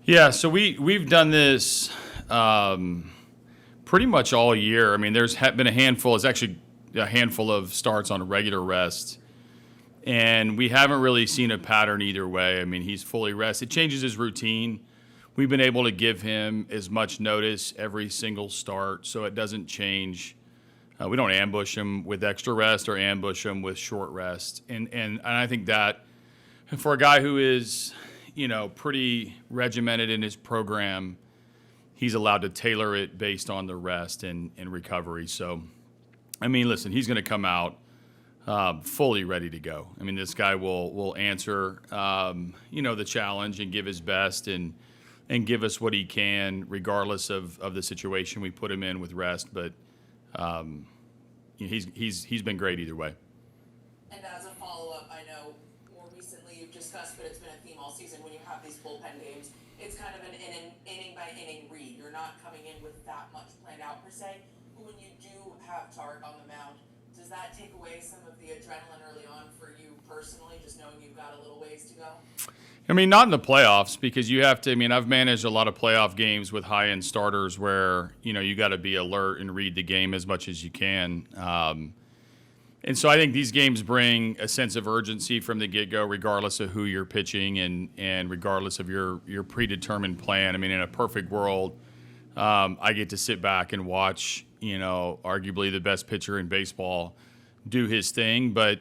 Yeah, so we've done this pretty much all year. I mean, there's been a handful. It's actually a handful of starts on regular rest, and we haven't really seen a pattern either way. I mean, he's fully rested. It changes his routine. We've been able to give him as much notice every single start, so it doesn't change. We don't ambush him with extra rest or ambush him with short rest, and I think that for a guy who is, pretty regimented in his program, he's allowed to tailor it based on the rest and recovery. So, I mean, listen, he's going to come out fully ready to go. I mean, this guy will answer, the challenge and give his best and give us what he can, regardless of the situation we put him in with rest. But he's been great either way. And as a follow-up, I know more recently you've discussed, but it's been a theme all season when you have these bullpen games. It's kind of an inning-by-inning read. You're not coming in with that much planned out per se. But when you do have Tarek on the mound, does that take away some of the adrenaline early on for you personally, just knowing you've got a little ways to go? I mean, not in the playoffs, because you have to. I mean, I've managed a lot of playoff games with high-end starters where you got to be alert and read the game as much as you can. And so I think these games bring a sense of urgency from the get-go, regardless of who you're pitching and regardless of your predetermined plan. I mean, in a perfect world, I get to sit back and watch, arguably the best pitcher in baseball do his thing. But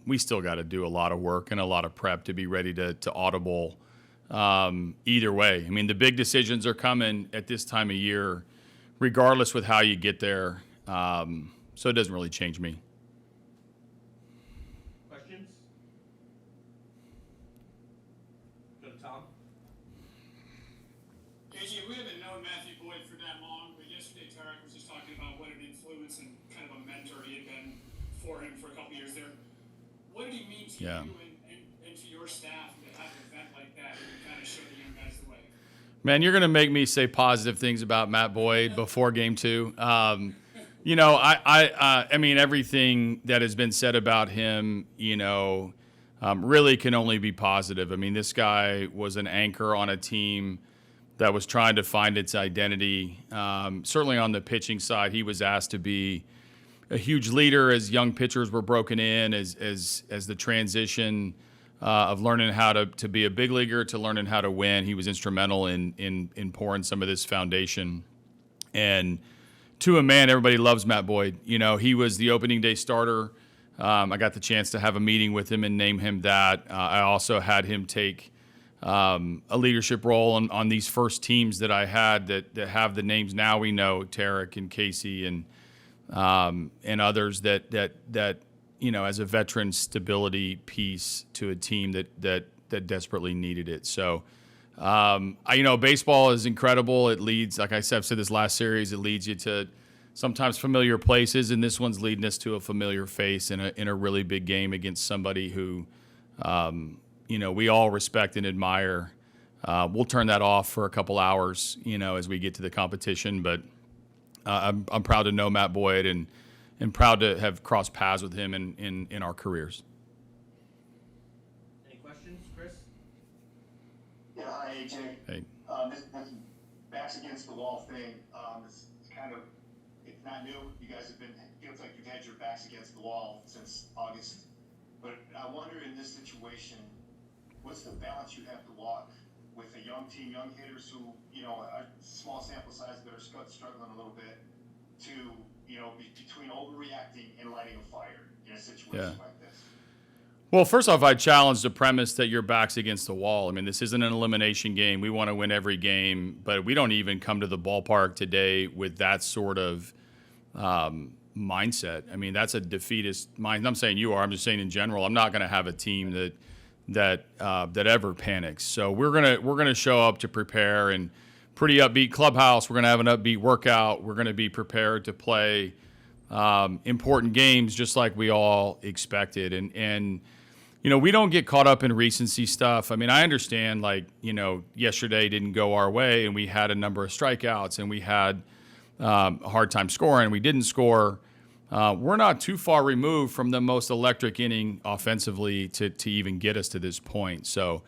we still got to do a lot of work and a lot of prep to be ready to audible either way. I mean, the big decisions are coming at this time of year, regardless with how you get there. So it doesn't really change me. We haven't known Matthew Boyd for that long, but yesterday Tarek was just talking about what an influence and kind of a mentor he had been for him for a couple years there. What did he mean to you and to your staff to have an event like that and kind of show the young guys the way? Man, you're going to make me say positive things about Matt Boyd before game two. I mean, everything that has been said about him, really can only be positive. I mean, this guy was an anchor on a team that was trying to find its identity. Certainly on the pitching side, he was asked to be a huge leader as young pitchers were broken in, as the transition of learning how to be a big leaguer to learning how to win. He was instrumental in pouring some of this foundation. And to a man, everybody loves Matt Boyd. He was the opening day starter. I got the chance to have a meeting with him and name him that. I also had him take a leadership role on these first teams that I had that have the names now we know, Tarek and Casey and others that as a veteran stability piece to a team that desperately needed it. So baseball is incredible. It leads, like I said, I've said this last series, it leads you to sometimes familiar places, and this one's leading us to a familiar face in a really big game against somebody who we all respect and admire. We'll turn that off for a couple hours, as we get to the competition. But I'm proud to know Matt Boyd and proud to have crossed paths with him in our careers. Any questions, Chris? Yeah, hi, AJ. Hey. This backs against the wall thing, it's not new. You guys feels like you've had your backs against the wall since August. But I wonder in this situation, what's the balance you have to walk with a young team, young hitters who, are small sample size but are struggling a little bit to, between overreacting and lighting a fire in a situation like this? Well, first off, I challenge the premise that your back's against the wall. I mean, this isn't an elimination game. We want to win every game, but we don't even come to the ballpark today with that sort of mindset. I mean, that's a defeatist mind. I'm saying you are. I'm just saying in general, I'm not going to have a team that ever panics. So we're gonna show up to prepare and pretty upbeat clubhouse. We're gonna have an upbeat workout. We're gonna be prepared to play important games just like we all expected. And we don't get caught up in recency stuff. I mean, I understand yesterday didn't go our way and we had a number of strikeouts and we had a hard time scoring. We didn't score. We're not too far removed from the most electric inning offensively to even get us to this point. So,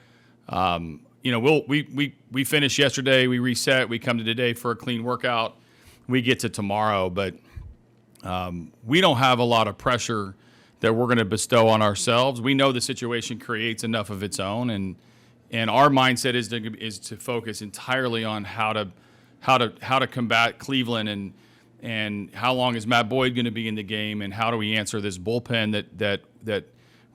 we finished yesterday, we reset, we come to today for a clean workout, we get to tomorrow, but we don't have a lot of pressure that we're going to bestow on ourselves. We know the situation creates enough of its own, and our mindset is to focus entirely on how to combat Cleveland and how long is Matt Boyd going to be in the game, and how do we answer this bullpen that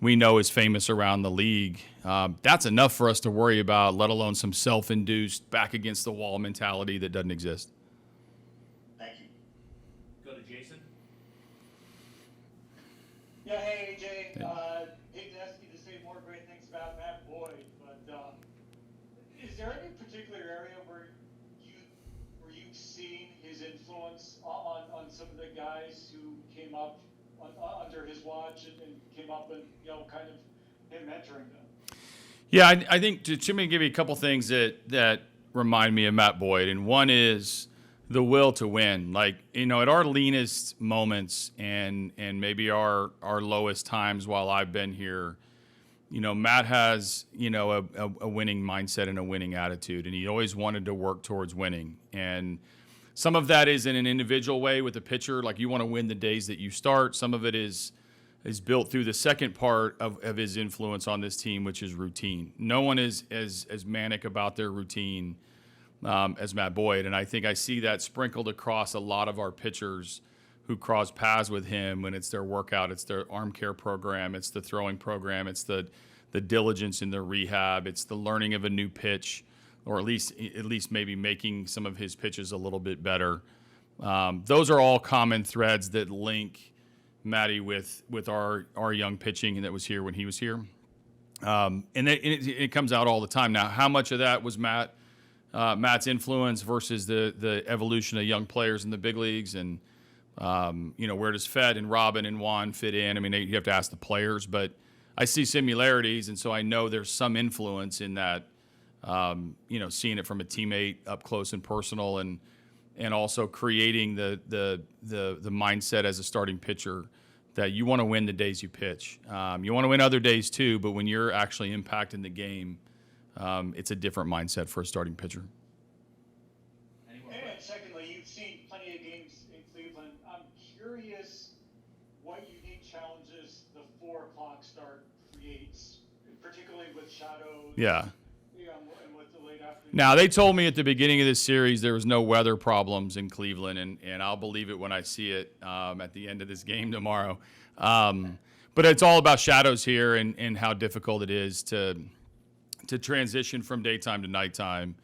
we know is famous around the league. That's enough for us to worry about, let alone some self-induced back against the wall mentality that doesn't exist. Thank you. Go to Jason. Yeah, hey AJ. Hate to ask you to say more great things about Matt Boyd, but is there any particular area where you've seen his influence on some of the guys who came up under his watch and came up and kind of him mentoring them? Yeah, I think to me give you a couple things that remind me of Matt Boyd, and one is the will to win. Like, at our leanest moments and maybe our lowest times while I've been here, Matt has, a winning mindset and a winning attitude, and he always wanted to work towards winning. And some of that is in an individual way with the pitcher, like you want to win the days that you start. Some of it is built through the second part of his influence on this team, which is routine. No one is as manic about their routine as Matt Boyd, and I think I see that sprinkled across a lot of our pitchers who cross paths with him when it's their workout, it's their arm care program, it's the throwing program, it's the diligence in their rehab, it's the learning of a new pitch, or at least maybe making some of his pitches a little bit better. Those are all common threads that link Matty with our young pitching that was here when he was here. And it comes out all the time. Now, how much of that was Matt's influence versus the evolution of young players in the big leagues, and where does Fed and Robin and Juan fit in? I mean, you have to ask the players, but I see similarities, and so I know there's some influence in that. Seeing it from a teammate up close and personal, and also creating the mindset as a starting pitcher that you want to win the days you pitch. You want to win other days too, but when you're actually impacting the game, it's a different mindset for a starting pitcher. And secondly, you've seen plenty of games in Cleveland. I'm curious what unique challenges the 4 o'clock start creates, particularly with shadows. Yeah. And with the late afternoon. Now, they told me at the beginning of this series there was no weather problems in Cleveland, and I'll believe it when I see it at the end of this game tomorrow. But it's all about shadows here and how difficult it is to transition from daytime to nighttime.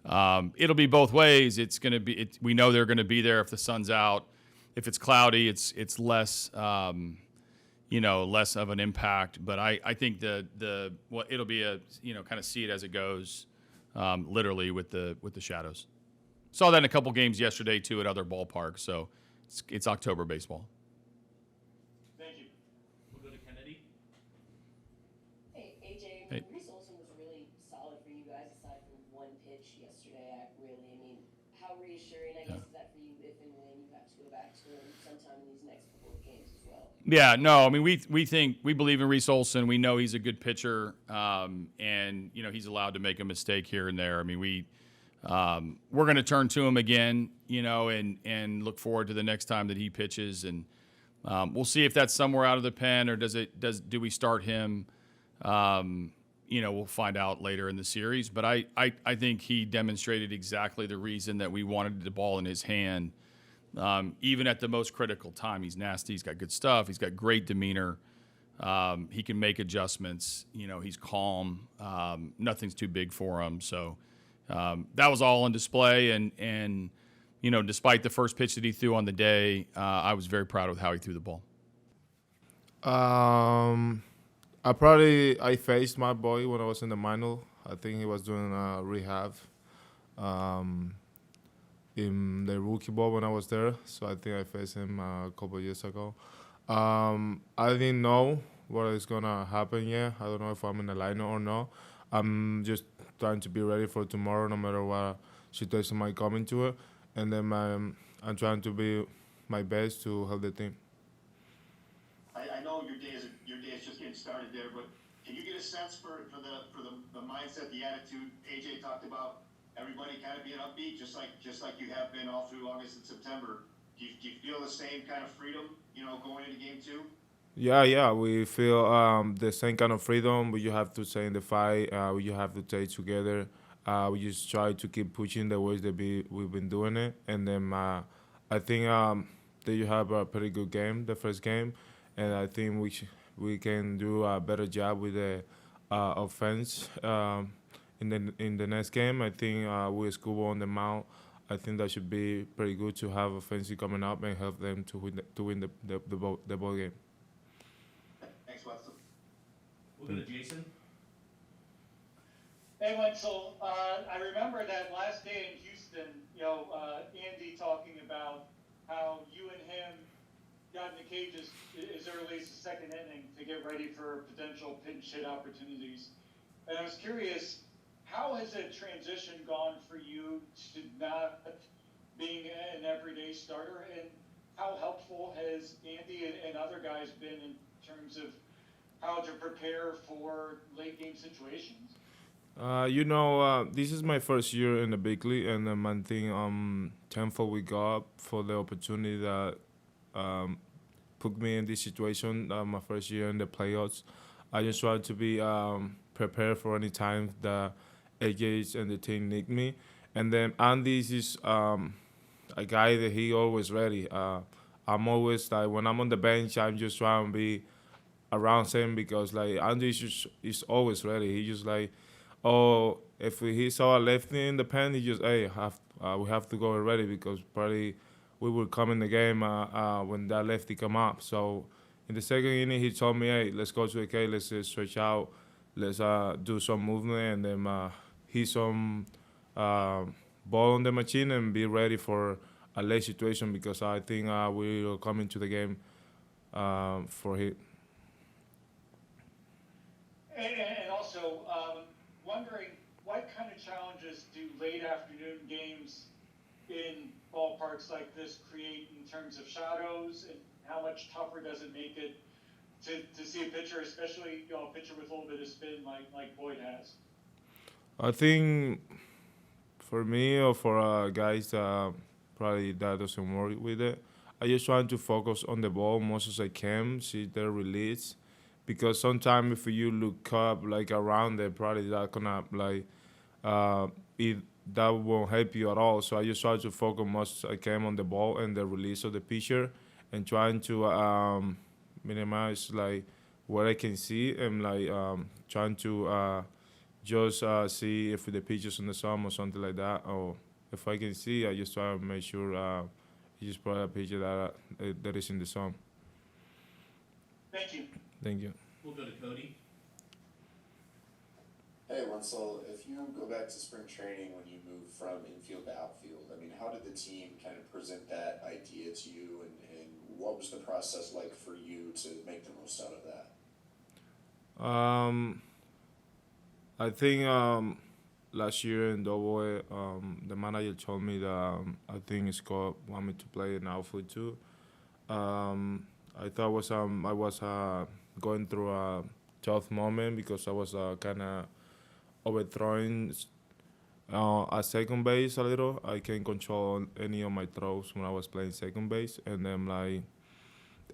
It'll be both ways. It's going to be. We know they're going to be there if the sun's out. If it's cloudy, it's less. Less of an impact. But I think it'll be a kind of see it as it goes, literally with the shadows. Saw that in a couple games yesterday too at other ballparks. So it's October baseball. Thank you. We'll go to Kennedy. Hey, AJ, Hey. Reese Olson was really solid for you guys aside from one pitch yesterday. How reassuring, I guess, is that for you if and when you have to go back to him sometime in these next couple of games as well? Yeah, no, I mean, we believe in Reese Olson. We know he's a good pitcher, and he's allowed to make a mistake here and there. I mean, we're going to turn to him again, and look forward to the next time that he pitches, and we'll see if that's somewhere out of the pen, or do we start him? We'll find out later in the series. But I think he demonstrated exactly the reason that we wanted the ball in his hand. Even at the most critical time, he's nasty. He's got good stuff. He's got great demeanor. He can make adjustments. He's calm. Nothing's too big for him. So that was all on display. And despite the first pitch that he threw on the day, I was very proud of how he threw the ball. I faced my boy when I was in the minor. I think he was doing rehab. In the rookie ball when I was there, so I think I faced him a couple of years ago. I didn't know what is gonna happen yet. I don't know if I'm in the lineup or not. I'm just trying to be ready for tomorrow, no matter what situation might come into it. And then I'm trying to be my best to help the team. I know your day is just getting started there, but can you get a sense for the mindset, the attitude AJ talked about? Everybody kind of being upbeat, just like you have been all through August and September. Do you feel the same kind of freedom, going into game two? Yeah, we feel the same kind of freedom. We just have to stay in the fight. We just have to stay together. We just try to keep pushing the ways that we've been doing it. And then I think that you have a pretty good game, the first game. And I think we can do a better job with the offense in the next game. I think with Scuba on the mount, I think that should be pretty good to have offensive coming up and help them to win the ball game. Thanks, Wenceel. We'll go to Jason. Hey, Wenceel, I remember that last day in Houston, Andy talking about how you and him got in the cages as early as the second inning to get ready for potential pinch hit opportunities. And I was curious, how has that transition gone for you to not being an everyday starter, and how helpful has Andy and other guys been in terms of how to prepare for late game situations? This is my first year in the big league, and I think thankful we got for the opportunity that put me in this situation. My first year in the playoffs, I just tried to be prepared for any time that AJ's and the team need me. And then Andy is a guy that he always ready. I'm always like when I'm on the bench, I'm just trying to be around him because like Andy is always ready. He just like, oh, if he saw a lefty in the pen, he just we have to go already because probably we will come in the game when that lefty come up. So in the second inning, he told me, hey, let's go to the K, let's stretch out, let's do some movement, and then hit some ball on the machine and be ready for a late situation because I think we will come into the game for hit. And also, wondering what kind of challenges do late afternoon games in ballparks like this create in terms of shadows, and how much tougher does it make it to see a pitcher, especially a pitcher with a little bit of spin like Boyd has? I think for me or for guys probably that doesn't work with it. I just try to focus on the ball most as I can, see their release. Because sometimes if you look up like around it, probably that gonna like that won't help you at all. So I just try to focus most I can on the ball and the release of the pitcher, and trying to minimize like what I can see and like trying to just see if the pitcher's on the sun or something like that. Or if I can see, I just try to make sure you just put a pitcher that is in the sun. Thank you. Thank you. We'll go to Cody. Hey, Wenceel, if you go back to spring training when you moved from infield to outfield, I mean, how did the team kind of present that idea to you, and what was the process like for you to make the most out of that? I think last year in Double A, the manager told me that I think Scott wanted me to play in outfield too. I thought I was going through a tough moment because I was kind of overthrowing at second base a little. I can't control any of my throws when I was playing second base, and then like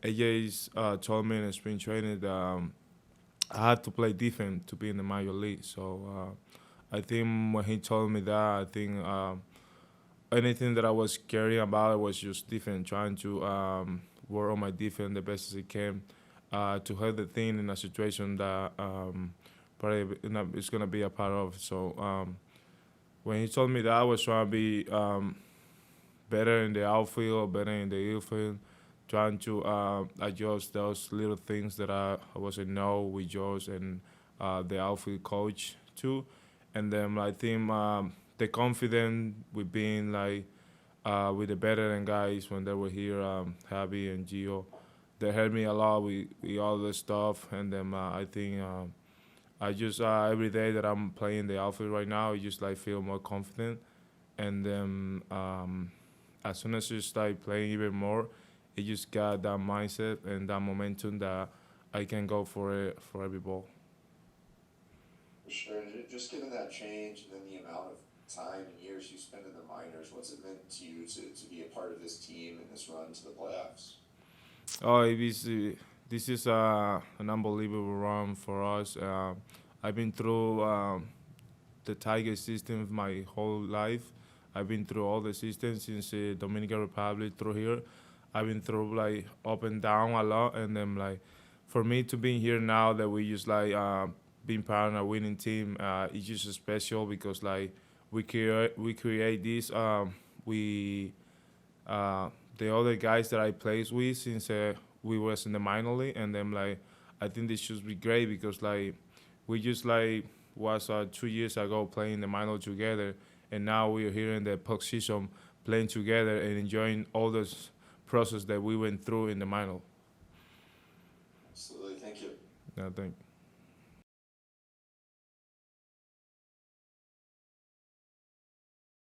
AJ's told me in spring training that I had to play defense to be in the major league. So I think when he told me that, I think anything that I was caring about was just defense, trying to work on my defense the best as I can to help the team in a situation that probably it's going to be a part of. So when he told me that, I was trying to be better in the outfield, better in the infield, trying to adjust those little things that I wasn't know with George and the outfield coach too. And then I think the confidence with being like with the veteran guys when they were here, Javi and Gio, they helped me a lot with all this stuff. And then I think I just every day that I'm playing the outfield right now, I just like feel more confident. And then as soon as you start playing even more, it just got that mindset and that momentum that I can go for it for every ball. For sure. And just given that change and then the amount of time and years you spent in the minors, what's it meant to you to be a part of this team and this run to the playoffs? Oh, this is an unbelievable run for us. I've been through the Tiger system my whole life. I've been through all the systems since Dominican Republic through here. I've been through like up and down a lot, and then like for me to be here now that we just like being part of a winning team, it's just special because like we create this. We The other guys that I plays with since we was in the minor league, and then like I think this should be great because like we just like was 2 years ago playing the minor together, and now we're here in the postseason playing together and enjoying all this process that we went through in the minor. Absolutely. Thank you. I think.